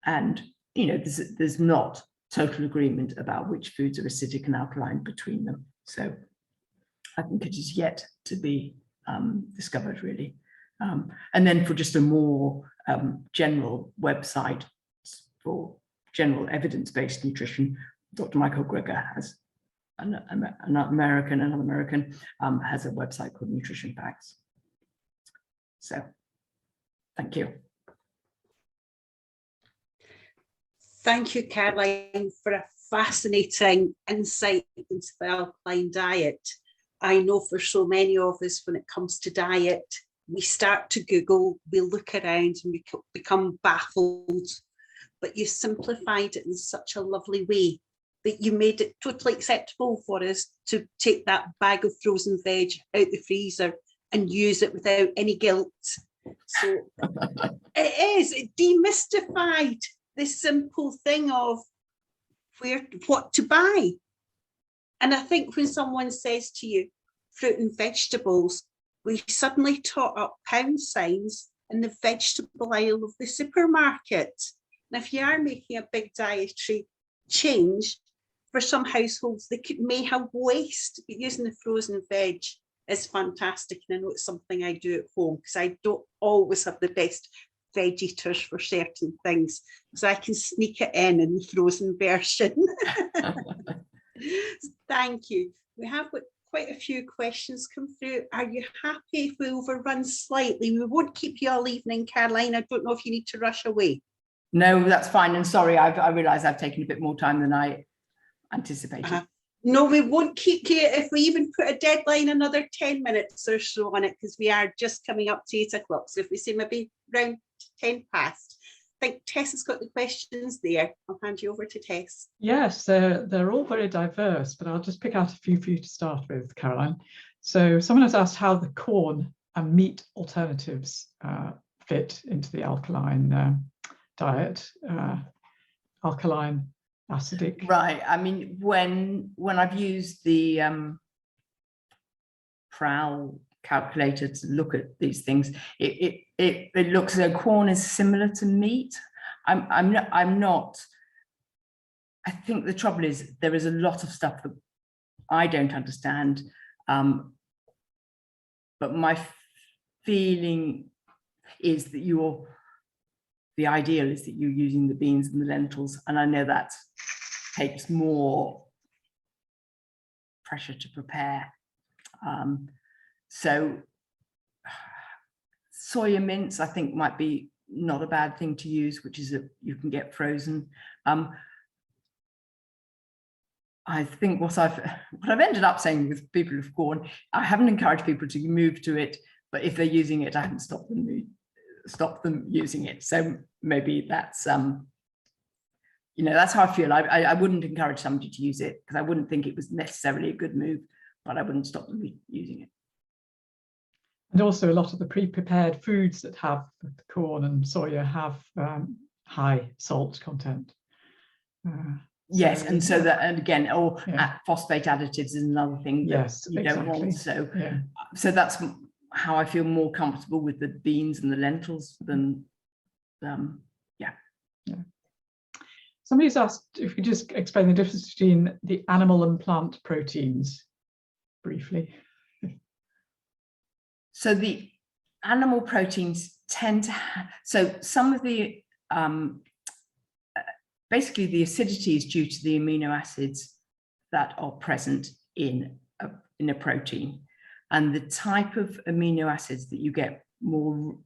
And, you know, there's not total agreement about which foods are acidic and alkaline between them. So I think it is yet to be discovered, really. And then for just a more general website for general evidence-based nutrition, Dr. Michael Greger has another American, has a website called Nutrition Facts. So, thank you. Thank you, Caroline, for a fascinating insight into the alkaline diet. I know for so many of us, when it comes to diet, we start to Google, we look around and we become baffled, but you simplified it in such a lovely way that you made it totally acceptable for us to take that bag of frozen veg out the freezer and use it without any guilt. So it demystified this simple thing of what to buy. And I think when someone says to you, fruit and vegetables, we suddenly tot up pound signs in the vegetable aisle of the supermarket. And if you are making a big dietary change, for some households, they may have waste, but using the frozen veg is fantastic. And I know it's something I do at home, because I don't always have the best veg eaters for certain things, so I can sneak it in the frozen version. Thank you. We have quite a few questions come through. Are you happy if we overrun slightly? We won't keep you all evening, Caroline. I don't know if you need to rush away. No, that's fine. And sorry, I realise I've taken a bit more time than I anticipated. No, we won't keep you if we even put a deadline, another 10 minutes or so on it, because we are just coming up to 8 o'clock. So if we say maybe around 10 past. I think Tess has got the questions there. I'll hand you over to Tess. Yes, they're all very diverse, but I'll just pick out a few for you to start with, Caroline. So someone has asked how the corn and meat alternatives fit into the alkaline diet. Alkaline, acidic. Right. I mean, when I've used the PRAL calculator to look at these things, it looks as though corn is similar to meat. I'm not. I think the trouble is there is a lot of stuff that I don't understand, but my feeling is that the ideal is that you're using the beans and the lentils, and I know that takes more pressure to prepare. So soya mince, I think, might be not a bad thing to use, which is that you can get frozen. I think what I've ended up saying with people who've corn, I haven't encouraged people to move to it, but if they're using it, I haven't stopped them using it. So maybe that's that's how I feel. I wouldn't encourage somebody to use it because I wouldn't think it was necessarily a good move, but I wouldn't stop them using it. And also a lot of the pre-prepared foods that have corn and soya have high salt content. Yes, and so that, and again, yeah. phosphate additives is another thing that you don't want. So, so that's how I feel more comfortable with the beans and the lentils than, Somebody's asked if you could just explain the difference between the animal and plant proteins briefly. So the animal proteins tend to have, so some of the, basically the acidity is due to the amino acids that are present in a protein. And the type of amino acids that you get more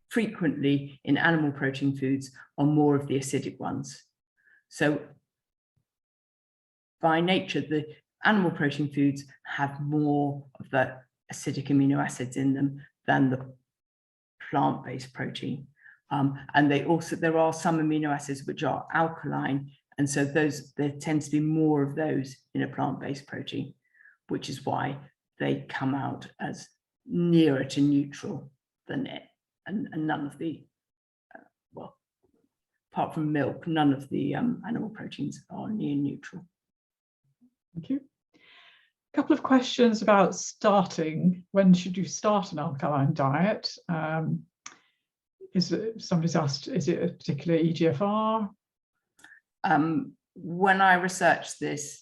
frequently in animal protein foods are more of the acidic ones. So by nature, the animal protein foods have more of the acidic amino acids in them than the plant-based protein. And there are some amino acids which are alkaline, and so there tends to be more of those in a plant-based protein, which is why they come out as nearer to neutral than it, and none of the apart from milk, none of the animal proteins are near neutral. Thank you. A couple of questions about starting. When should you start an alkaline diet? Somebody's asked, is it a particular EGFR? When I researched this,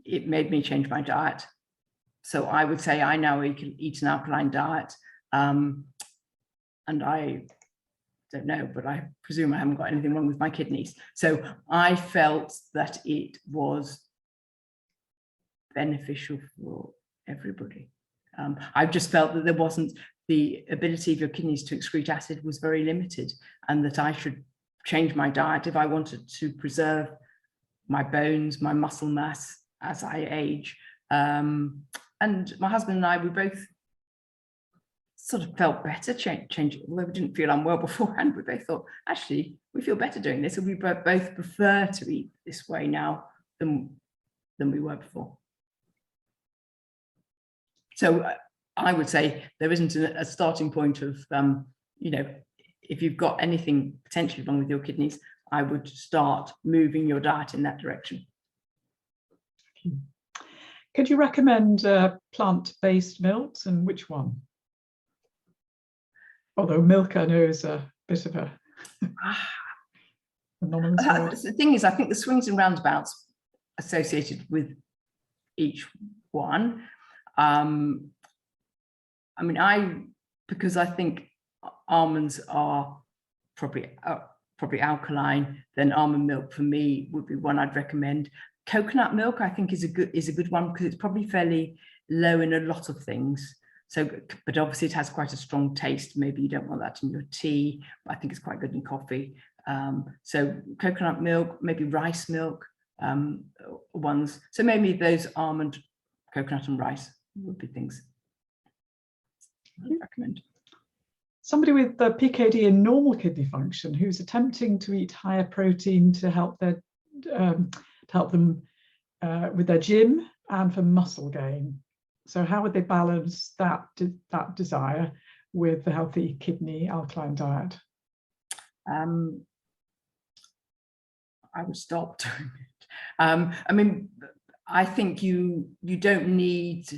it made me change my diet. So I would say I now eat an alkaline diet. And I don't know, but I presume I haven't got anything wrong with my kidneys. So I felt that it was beneficial for everybody. I just felt that there wasn't, the ability of your kidneys to excrete acid was very limited, and that I should change my diet if I wanted to preserve my bones, my muscle mass as I age. And my husband and I, we both sort of felt better changing, although we didn't feel unwell beforehand. We both thought, actually, we feel better doing this, and we both prefer to eat this way now than we were before. So I would say there isn't a starting point of, if you've got anything potentially wrong with your kidneys, I would start moving your diet in that direction. Could you recommend plant-based milks, and which one? Although milk, I know, is a bit of a anonymous word. The thing is, I think the swings and roundabouts associated with each one. Because I think almonds are probably alkaline, then almond milk for me would be one I'd recommend. Coconut milk, I think, is a good one because it's probably fairly low in a lot of things. So, but obviously it has quite a strong taste. Maybe you don't want that in your tea, but I think it's quite good in coffee. So coconut milk, maybe rice milk ones. So maybe those almond, coconut and rice would be things I would recommend. Somebody with the PKD and normal kidney function who's attempting to eat higher protein to help them with their gym and for muscle gain. So how would they balance that desire with the healthy kidney alkaline diet? I would stop doing it. I think you don't need.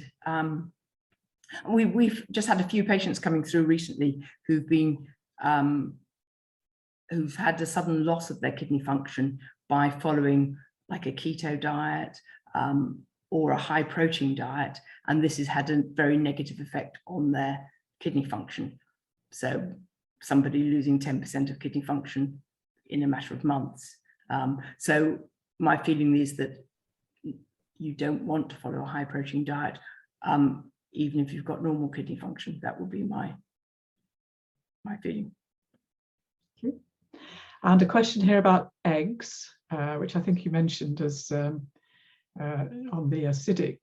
We've just had a few patients coming through recently who've had a sudden loss of their kidney function by following like a keto diet or a high protein diet, and this has had a very negative effect on their kidney function. So somebody losing 10% of kidney function in a matter of months. So my feeling is that you don't want to follow a high protein diet, even if you've got normal kidney function. That would be my my feeling. Thank you. And a question here about eggs, which I think you mentioned as on the acidic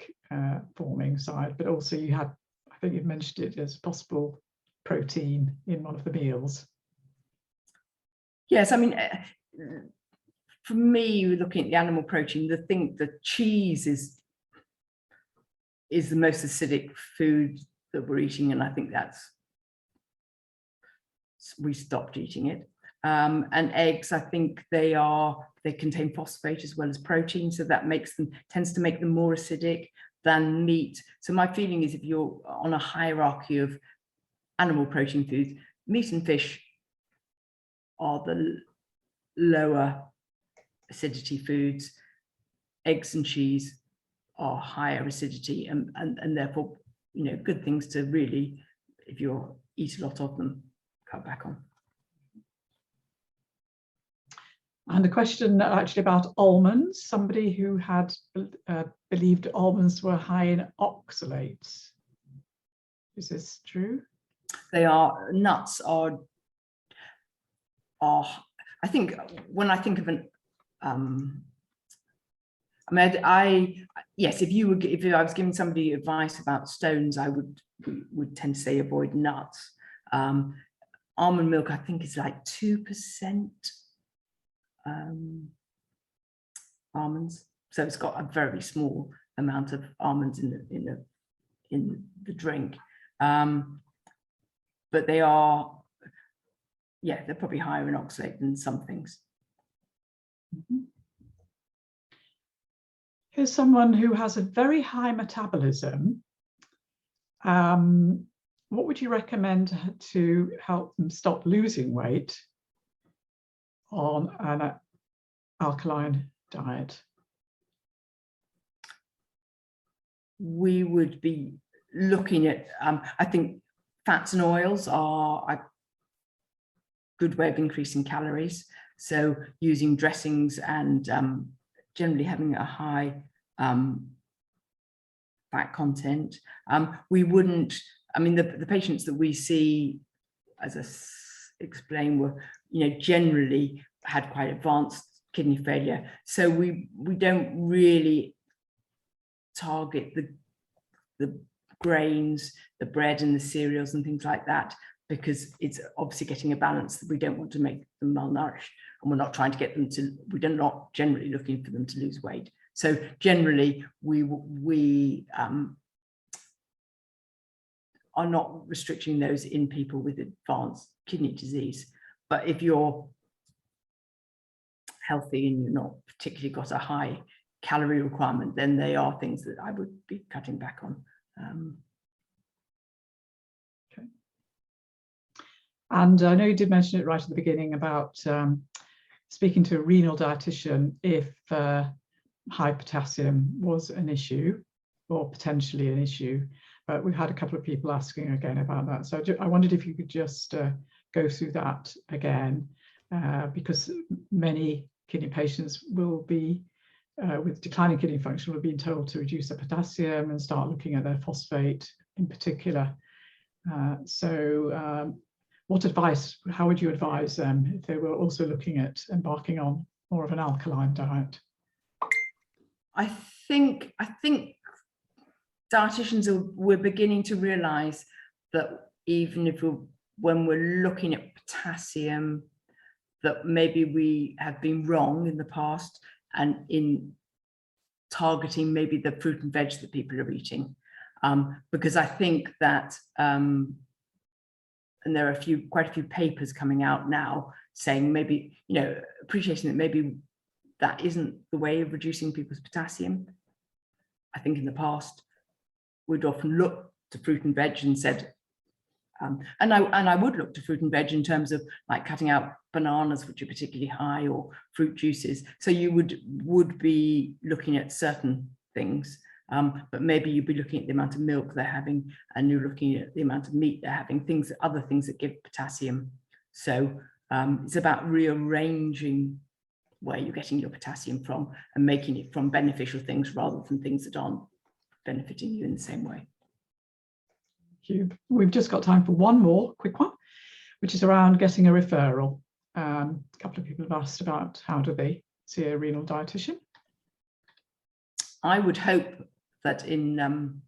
forming side, but also you had, I think you've mentioned it as possible protein in one of the meals. Yes, I mean, for me, looking at the animal protein, the cheese is the most acidic food that we're eating, and I think we stopped eating it. And eggs, I think they contain phosphate as well as protein, so that tends to make them more acidic than meat. So my feeling is, if you're on a hierarchy of animal protein foods, meat and fish are the lower acidity foods. Eggs and cheese are higher acidity, and therefore, good things to really, if you eat a lot of them, cut back on. And a question actually about almonds. Somebody who had believed almonds were high in oxalates. Is this true? They are. Nuts are. I think when I think of an, yes, if I was giving somebody advice about stones, I would tend to say avoid nuts. Almond milk, I think, is like 2%. Almonds, so it's got a very small amount of almonds in the drink, but they are, they're probably higher in oxalate than some things. Here's someone who has a very high metabolism. What would you recommend to help them stop losing weight on an alkaline diet? We would be looking at, I think fats and oils are a good way of increasing calories. So using dressings and generally having a high fat content. We wouldn't, I mean, the patients that we see, as I explained, were, generally had quite advanced kidney failure. So we don't really target the grains, the bread and the cereals and things like that, because it's obviously getting a balance that we don't want to make them malnourished, and we're not trying to get them to, we're not generally looking for them to lose weight. So generally we are not restricting those in people with advanced kidney disease. But if you're healthy and you're not particularly got a high calorie requirement, then they are things that I would be cutting back on. Okay. And I know you did mention it right at the beginning about speaking to a renal dietitian if high potassium was an issue or potentially an issue. But we've had a couple of people asking again about that. So I wondered if you could just go through that again, because many kidney patients will be, with declining kidney function, will be told to reduce their potassium and start looking at their phosphate in particular. What advice, how would you advise them if they were also looking at embarking on more of an alkaline diet? I think dietitians we're beginning to realize that even if when we're looking at potassium, that maybe we have been wrong in the past and in targeting maybe the fruit and veg that people are eating, because I think that and there are quite a few papers coming out now saying maybe, appreciating that maybe that isn't the way of reducing people's potassium. I think in the past we'd often look to fruit and veg and said, and I would look to fruit and veg in terms of like cutting out bananas, which are particularly high, or fruit juices. So you would be looking at certain things, but maybe you'd be looking at the amount of milk they're having, and you're looking at the amount of meat they're having, other things that give potassium. So it's about rearranging where you're getting your potassium from and making it from beneficial things rather than things that aren't benefiting you in the same way. Thank you. We've just got time for one more quick one, which is around getting a referral. A couple of people have asked about how do they see a renal dietitian. I would hope that in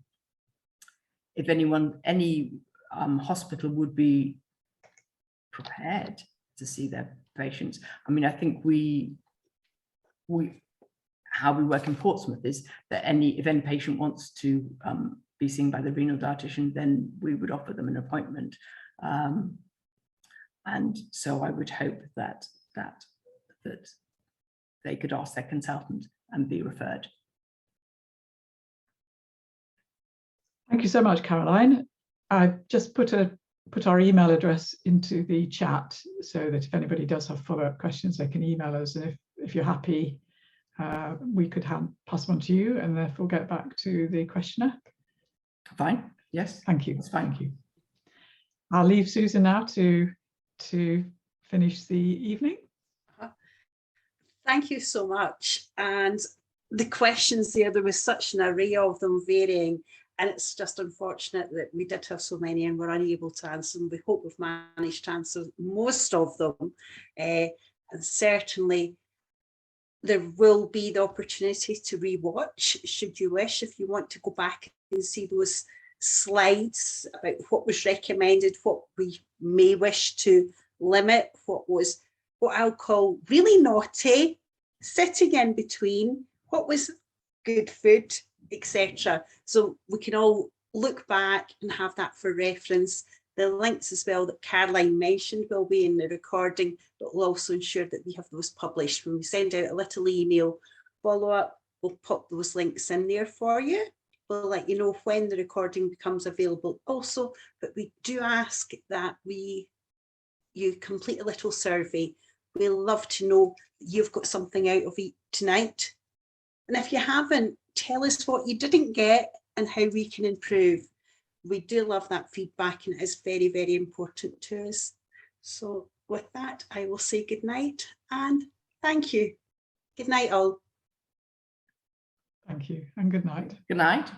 if any hospital would be prepared to see their patients. I mean, I think how we work in Portsmouth is that if any patient wants to be seen by the renal dietitian, then we would offer them an appointment. And so I would hope that they could ask their consultant and be referred. Thank you so much, Caroline. I've just put our email address into the chat so that if anybody does have follow-up questions, they can email us. And if you're happy, we could pass them on to you and therefore get back to the questioner. Fine. Yes. Thank you. That's fine. Thank you. I'll leave Susan now to finish the evening. Thank you so much. And the questions there was such an array of them, varying, and it's just unfortunate that we did have so many and we're unable to answer them. We hope we've managed to answer most of them. And certainly there will be the opportunity to rewatch, should you wish, if you want to go back and see those slides about what was recommended, what we may wish to limit, what I'll call really naughty, sitting in between, what was good food, etc. So we can all look back and have that for reference. The links as well that Caroline mentioned will be in the recording, but we'll also ensure that we have those published. When we send out a little email follow-up, we'll pop those links in there for you. We'll let you know when the recording becomes available also, but we do ask that you complete a little survey. We'll love to know that you've got something out of it tonight. And if you haven't, tell us what you didn't get and how we can improve. We do love that feedback and it is very, very important to us. So with that, I will say good night and thank you. Good night all. Thank you and good night. Good night.